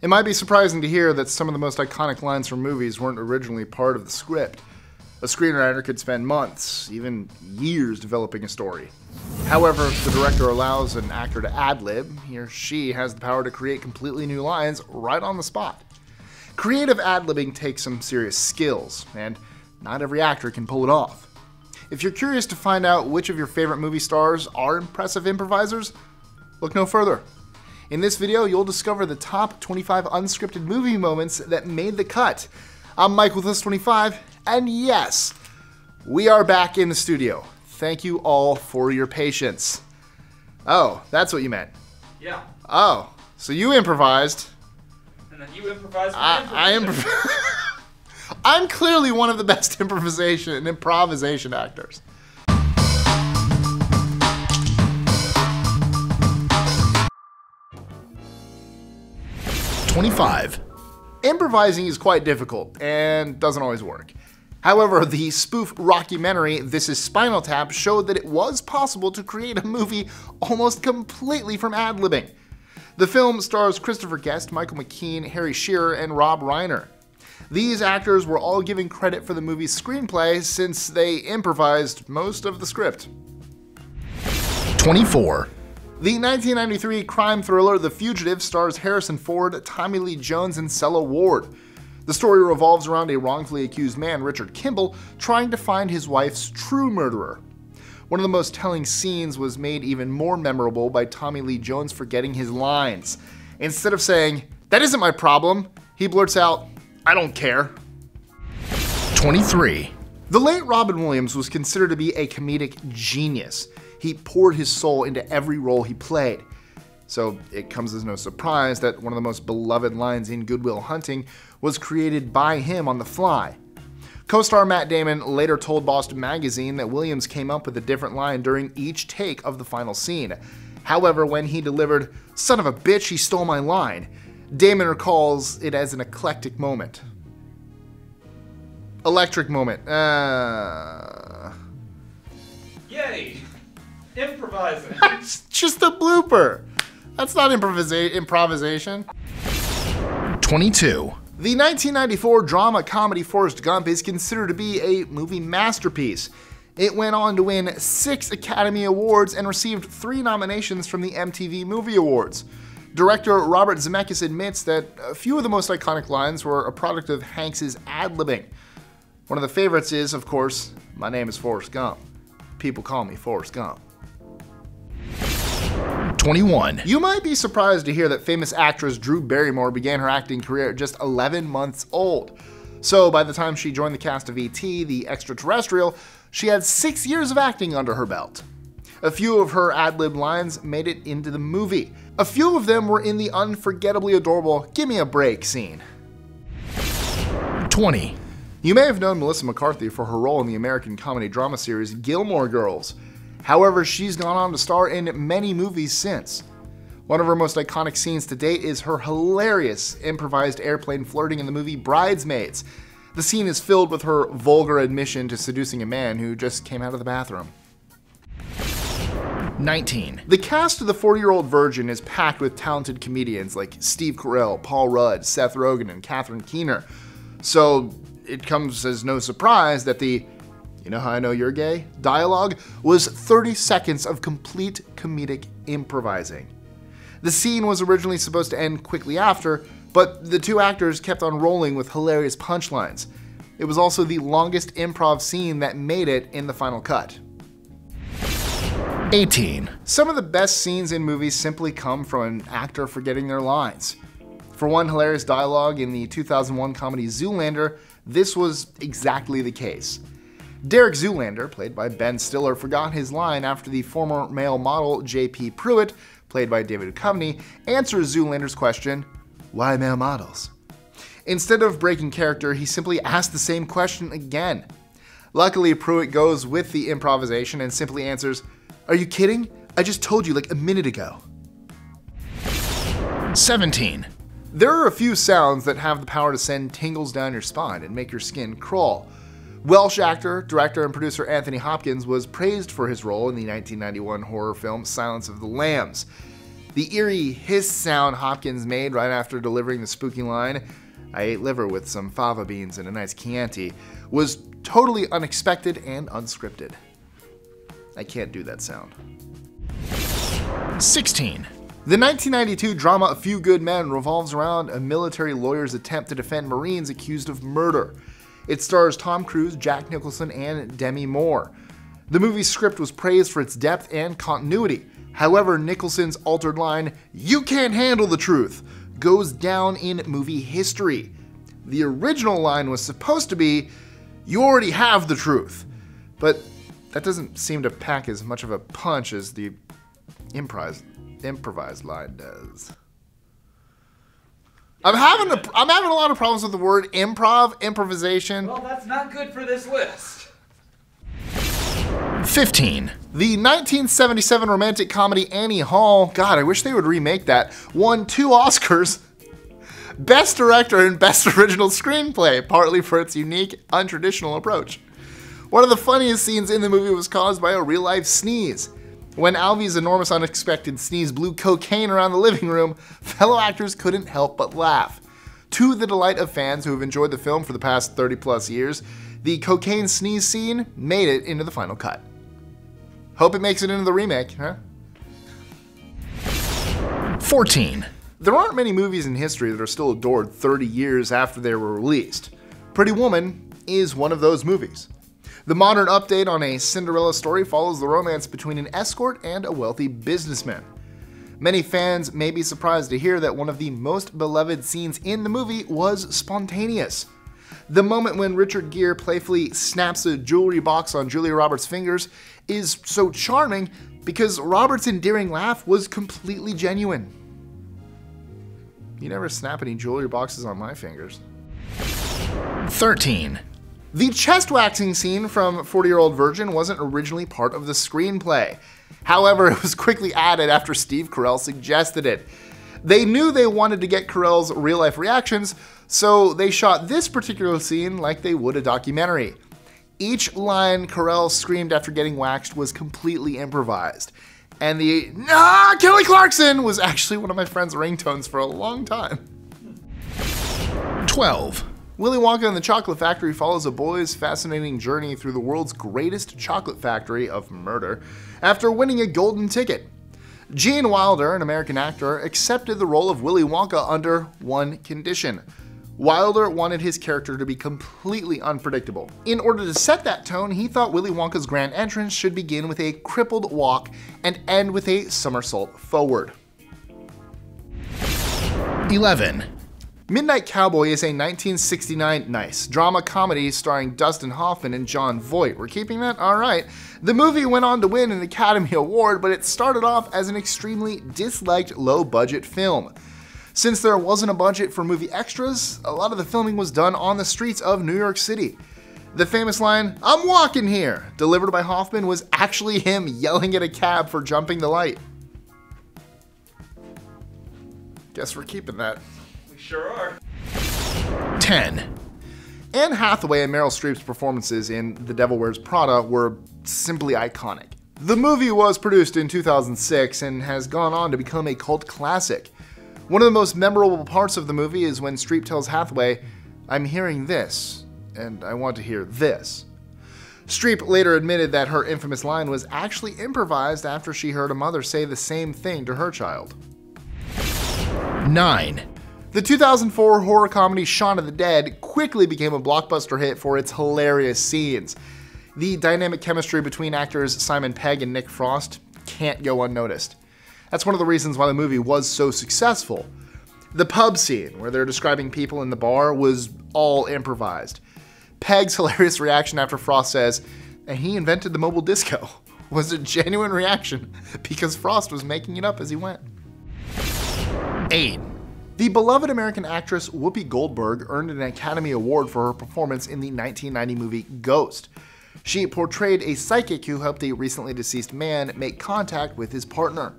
It might be surprising to hear that some of the most iconic lines from movies weren't originally part of the script. A screenwriter could spend months, even years, developing a story. However, if the director allows an actor to ad-lib, he or she has the power to create completely new lines right on the spot. Creative ad-libbing takes some serious skills, and not every actor can pull it off. If you're curious to find out which of your favorite movie stars are impressive improvisers, look no further. In this video, you'll discover the top 25 unscripted movie moments that made the cut. I'm Mike with List25, and yes, we are back in the studio. Thank you all for your patience. Oh, that's what you meant. Yeah. Oh, so you improvised. And then you improvised. I'm clearly one of the best improvisation actors. 25. Improvising is quite difficult and doesn't always work. However, the spoof rockumentary This Is Spinal Tap showed that it was possible to create a movie almost completely from ad-libbing. The film stars Christopher Guest, Michael McKean, Harry Shearer, and Rob Reiner. These actors were all given credit for the movie's screenplay since they improvised most of the script. 24. The 1993 crime thriller The Fugitive stars Harrison Ford, Tommy Lee Jones, and Cella Ward. The story revolves around a wrongfully accused man, Richard Kimball, trying to find his wife's true murderer. One of the most telling scenes was made even more memorable by Tommy Lee Jones forgetting his lines. Instead of saying, "That isn't my problem," he blurts out, "I don't care." 23. The late Robin Williams was considered to be a comedic genius. He poured his soul into every role he played. So it comes as no surprise that one of the most beloved lines in Good Will Hunting was created by him on the fly. Co-star Matt Damon later told Boston Magazine that Williams came up with a different line during each take of the final scene. However, when he delivered, "Son of a bitch, he stole my line," Damon recalls it as an eclectic moment. Electric moment. Yay! Improvising. It's just a blooper. That's not improvisation. 22. The 1994 drama comedy Forrest Gump is considered to be a movie masterpiece. It went on to win 6 Academy Awards and received 3 nominations from the MTV Movie Awards. Director Robert Zemeckis admits that a few of the most iconic lines were a product of Hanks' ad-libbing. One of the favorites is, of course, "My name is Forrest Gump. People call me Forrest Gump." 21. You might be surprised to hear that famous actress Drew Barrymore began her acting career at just 11 months old. So by the time she joined the cast of E.T. the Extraterrestrial, she had 6 years of acting under her belt. A few of her ad-lib lines made it into the movie. A few of them were in the unforgettably adorable "Give Me a Break" scene. 20. You may have known Melissa McCarthy for her role in the American comedy drama series Gilmore Girls. However, she's gone on to star in many movies since. One of her most iconic scenes to date is her hilarious improvised airplane flirting in the movie Bridesmaids. The scene is filled with her vulgar admission to seducing a man who just came out of the bathroom. 19. The cast of The 40-Year-Old Virgin is packed with talented comedians like Steve Carell, Paul Rudd, Seth Rogen, and Catherine Keener. So it comes as no surprise that the "You know how I know you're gay" dialogue was 30 seconds of complete comedic improvising. The scene was originally supposed to end quickly after, but the two actors kept on rolling with hilarious punchlines. It was also the longest improv scene that made it in the final cut. 18. Some of the best scenes in movies simply come from an actor forgetting their lines. For one hilarious dialogue in the 2001 comedy Zoolander, this was exactly the case. Derek Zoolander, played by Ben Stiller, forgot his line after the former male model J.P. Pruitt, played by David Duchovny, answers Zoolander's question, "Why male models?" Instead of breaking character, he simply asked the same question again. Luckily, Pruitt goes with the improvisation and simply answers, "Are you kidding? I just told you like a minute ago." 17. There are a few sounds that have the power to send tingles down your spine and make your skin crawl. Welsh actor, director, and producer Anthony Hopkins was praised for his role in the 1991 horror film Silence of the Lambs. The eerie hiss sound Hopkins made right after delivering the spooky line, "I ate liver with some fava beans and a nice Chianti," was totally unexpected and unscripted. I can't do that sound. 16. The 1992 drama A Few Good Men revolves around a military lawyer's attempt to defend Marines accused of murder. It stars Tom Cruise, Jack Nicholson, and Demi Moore. The movie's script was praised for its depth and continuity. However, Nicholson's altered line, "You can't handle the truth," goes down in movie history. The original line was supposed to be, "You already have the truth," but that doesn't seem to pack as much of a punch as the improvised line does. I'm having a lot of problems with the word improvisation. Well, that's not good for this list. 15. The 1977 romantic comedy Annie Hall, God, I wish they would remake that, won 2 Oscars. Best Director and Best Original Screenplay, partly for its unique, untraditional approach. One of the funniest scenes in the movie was caused by a real-life sneeze. When Alvy's enormous unexpected sneeze blew cocaine around the living room, fellow actors couldn't help but laugh. To the delight of fans who have enjoyed the film for the past 30+ years, the cocaine sneeze scene made it into the final cut. Hope it makes it into the remake, huh? 14. There aren't many movies in history that are still adored 30 years after they were released. Pretty Woman is one of those movies. The modern update on a Cinderella story follows the romance between an escort and a wealthy businessman. Many fans may be surprised to hear that one of the most beloved scenes in the movie was spontaneous. The moment when Richard Gere playfully snaps a jewelry box on Julia Roberts' fingers is so charming because Roberts' endearing laugh was completely genuine. You never snap any jewelry boxes on my fingers. 13. The chest waxing scene from 40-Year-Old Virgin wasn't originally part of the screenplay. However, it was quickly added after Steve Carell suggested it. They knew they wanted to get Carell's real-life reactions, so they shot this particular scene like they would a documentary. Each line Carell screamed after getting waxed was completely improvised. And the Kelly Clarkson was actually one of my friend's ringtones for a long time. 12. Willy Wonka and the Chocolate Factory follows a boy's fascinating journey through the world's greatest chocolate factory of murder after winning a golden ticket. Gene Wilder, an American actor, accepted the role of Willy Wonka under one condition. Wilder wanted his character to be completely unpredictable. In order to set that tone, he thought Willy Wonka's grand entrance should begin with a crippled walk and end with a somersault forward. 11. Midnight Cowboy is a 1969 drama comedy starring Dustin Hoffman and Jon Voight. We're keeping that? Alright. The movie went on to win an Academy Award, but it started off as an extremely disliked low-budget film. Since there wasn't a budget for movie extras, a lot of the filming was done on the streets of New York City. The famous line, "I'm walking here," delivered by Hoffman, was actually him yelling at a cab for jumping the light. Guess we're keeping that. We sure are. 10. Anne Hathaway and Meryl Streep's performances in The Devil Wears Prada were simply iconic. The movie was produced in 2006 and has gone on to become a cult classic. One of the most memorable parts of the movie is when Streep tells Hathaway, "I'm hearing this, and I want to hear this." Streep later admitted that her infamous line was actually improvised after she heard a mother say the same thing to her child. 9. The 2004 horror comedy Shaun of the Dead quickly became a blockbuster hit for its hilarious scenes. The dynamic chemistry between actors Simon Pegg and Nick Frost can't go unnoticed. That's one of the reasons why the movie was so successful. The pub scene, where they're describing people in the bar, was all improvised. Pegg's hilarious reaction after Frost says, "And he invented the mobile disco," was a genuine reaction because Frost was making it up as he went. 8. The beloved American actress Whoopi Goldberg earned an Academy Award for her performance in the 1990 movie Ghost. She portrayed a psychic who helped a recently deceased man make contact with his partner.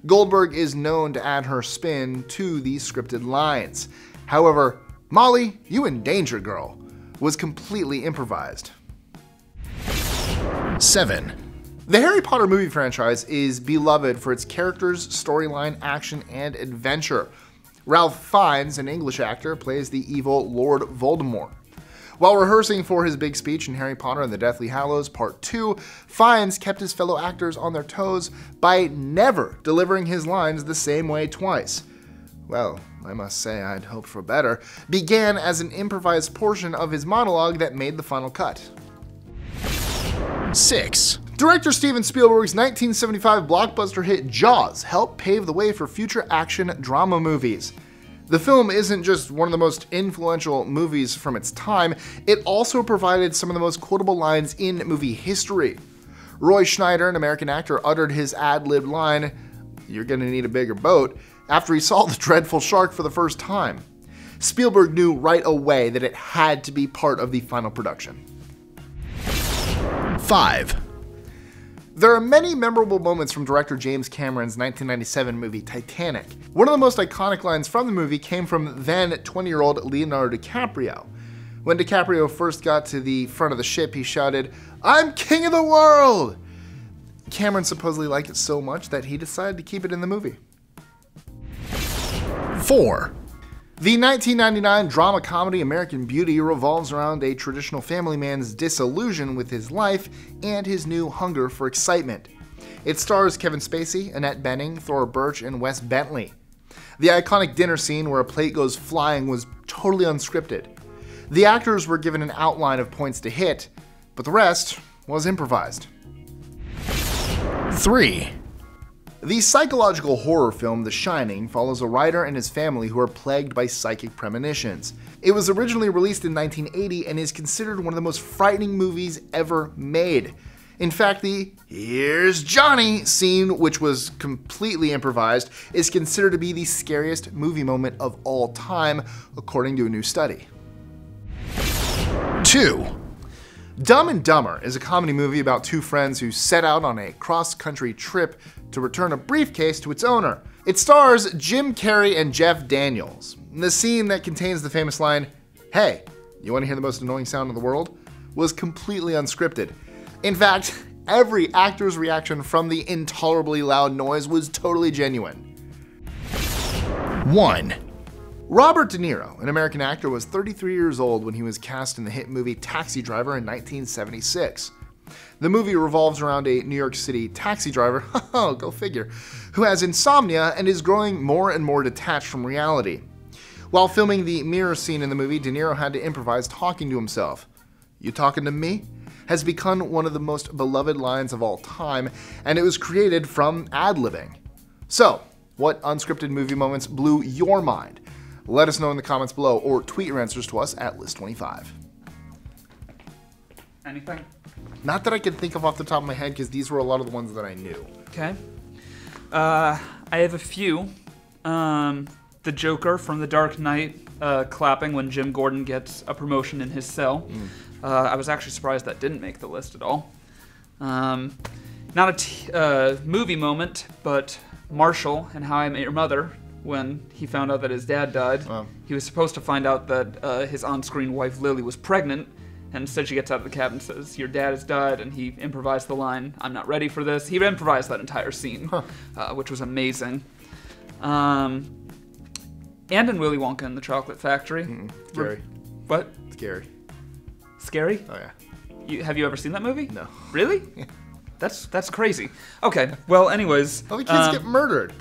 Goldberg is known to add her spin to these scripted lines. However, "Molly, you in danger, girl," was completely improvised. 7. The Harry Potter movie franchise is beloved for its characters, storyline, action, and adventure. Ralph Fiennes, an English actor, plays the evil Lord Voldemort. While rehearsing for his big speech in Harry Potter and the Deathly Hallows Part 2, Fiennes kept his fellow actors on their toes by never delivering his lines the same way twice. Well, I must say I'd hoped for better. Began as an improvised portion of his monologue that made the final cut. 6, Director Steven Spielberg's 1975 blockbuster hit Jaws helped pave the way for future action drama movies. The film isn't just one of the most influential movies from its time, it also provided some of the most quotable lines in movie history. Roy Schneider, an American actor, uttered his ad-libbed line, "You're gonna need a bigger boat," after he saw the dreadful shark for the first time. Spielberg knew right away that it had to be part of the final production. 5, There are many memorable moments from director James Cameron's 1997 movie Titanic. One of the most iconic lines from the movie came from then 20-year-old Leonardo DiCaprio. When DiCaprio first got to the front of the ship, he shouted, "I'm king of the world!" Cameron supposedly liked it so much that he decided to keep it in the movie. 4, The 1999 drama comedy American Beauty revolves around a traditional family man's disillusion with his life and his new hunger for excitement. It stars Kevin Spacey, Annette Bening, Thora Birch, and Wes Bentley. The iconic dinner scene where a plate goes flying was totally unscripted. The actors were given an outline of points to hit, but the rest was improvised. 3, The psychological horror film The Shining follows a writer and his family who are plagued by psychic premonitions. It was originally released in 1980 and is considered one of the most frightening movies ever made. In fact, the "Here's Johnny" scene, which was completely improvised, is considered to be the scariest movie moment of all time, according to a new study. 2, Dumb and Dumber is a comedy movie about two friends who set out on a cross-country trip to return a briefcase to its owner. It stars Jim Carrey and Jeff Daniels. The scene that contains the famous line, "Hey, you want to hear the most annoying sound in the world?" was completely unscripted. In fact, every actor's reaction from the intolerably loud noise was totally genuine. 1, Robert De Niro, an American actor, was 33 years old when he was cast in the hit movie Taxi Driver in 1976. The movie revolves around a New York City taxi driver, go figure, who has insomnia and is growing more and more detached from reality. While filming the mirror scene in the movie, De Niro had to improvise talking to himself. "You talking to me?" has become one of the most beloved lines of all time, and it was created from ad-libbing. So, what unscripted movie moments blew your mind? Let us know in the comments below or tweet your answers to us at List25. Anything? Not that I can think of off the top of my head, because these were a lot of the ones that I knew. Okay. I have a few. The Joker from The Dark Knight clapping when Jim Gordon gets a promotion in his cell. I was actually surprised that didn't make the list at all. Not a movie moment, but Marshall and How I Met Your Mother, when he found out that his dad died. Wow. He was supposed to find out that his on-screen wife Lily was pregnant, and instead she gets out of the cab and says, "Your dad has died," and he improvised the line, "I'm not ready for this." He improvised that entire scene, which was amazing. And in Willy Wonka and the Chocolate Factory. Scary. What? Scary. Scary? Oh, yeah. Have you ever seen that movie? No. Really? That's crazy. Okay, well, anyways. All the kids get murdered.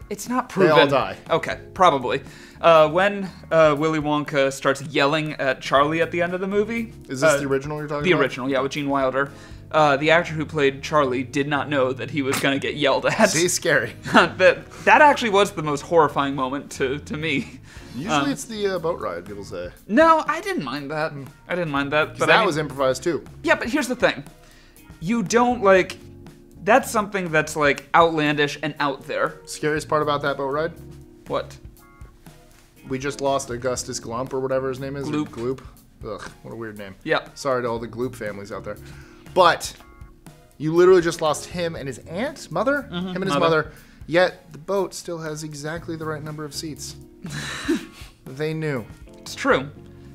It's not proven. They all die. Okay, probably. When Willy Wonka starts yelling at Charlie at the end of the movie. Is this the original you're talking about? The original, yeah, with Gene Wilder. The actor who played Charlie did not know that he was going to get yelled at. See, scary. that actually was the most horrifying moment to me. Usually it's the boat ride, people say. No, I didn't mind that. I didn't mind that. But That was improvised too. Yeah, but here's the thing. You don't, that's something that's, outlandish and out there. Scariest part about that boat ride? What? We just lost Augustus Glump or whatever his name is. Gloop. Gloop. Ugh, what a weird name. Yeah. Sorry to all the Gloop families out there. But you literally just lost him and his aunt, mother? Him and his mother. Yet the boat still has exactly the right number of seats. They knew. It's true.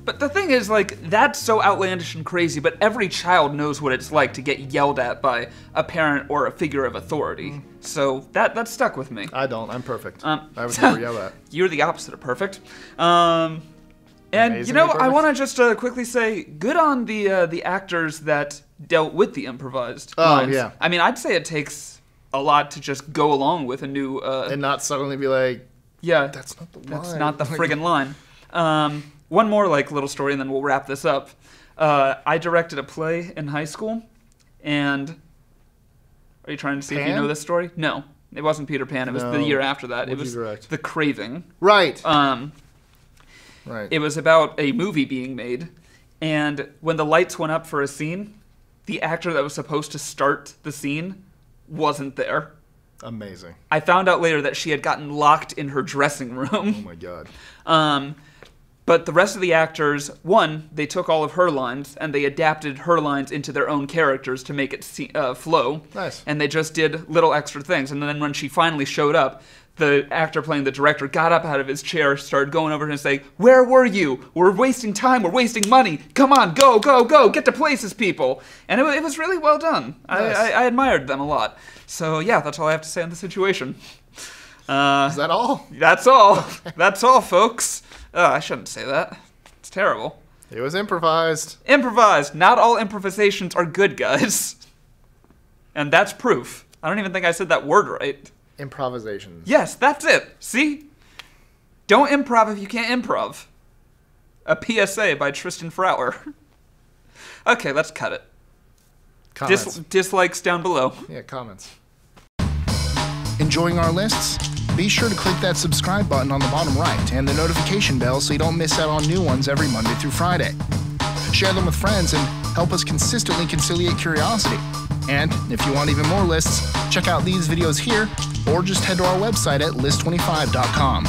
But the thing is, like, that's so outlandish and crazy, but every child knows what it's like to get yelled at by a parent or a figure of authority. So that stuck with me. I don't. I'm perfect. I would never yell at. You're the opposite of perfect. And, you know, I want to just quickly say, good on the actors that dealt with the improvised lines. Yeah. I mean, I'd say it takes a lot to just go along with a new... and not suddenly be like, yeah, that's not the line. That's not the friggin' line. One more like little story, and then we'll wrap this up. I directed a play in high school, and are you trying to see if you know this story? No, it wasn't Peter Pan. It was the year after that. It was The Craving. Right. Right. It was about a movie being made, and when the lights went up for a scene, the actor that was supposed to start the scene wasn't there. Amazing. I found out later that she had gotten locked in her dressing room. Oh my god. But the rest of the actors, one, they took all of her lines and they adapted her lines into their own characters to make it flow. Nice. And they just did little extra things. And then when she finally showed up, the actor playing the director got up out of his chair, started going over and saying, "Where were you? We're wasting time. We're wasting money. Come on, go, go, go. Get to places, people." And it was really well done. Nice. I admired them a lot. So, yeah, that's all I have to say on the situation. Is that all? That's all. That's all, folks. I shouldn't say that. It's terrible. It was improvised. Improvised. Not all improvisations are good, guys. And that's proof. I don't even think I said that word right. Improvisations. Yes, that's it. See? Don't improv if you can't improv. A PSA by Tristan Fowler. Okay, let's cut it. Comments. Dislikes down below. Yeah, comments. Enjoying our lists? Be sure to click that subscribe button on the bottom right and the notification bell so you don't miss out on new ones every Monday through Friday. Share them with friends and help us consistently conciliate curiosity. And if you want even more lists, check out these videos here or just head to our website at list25.com.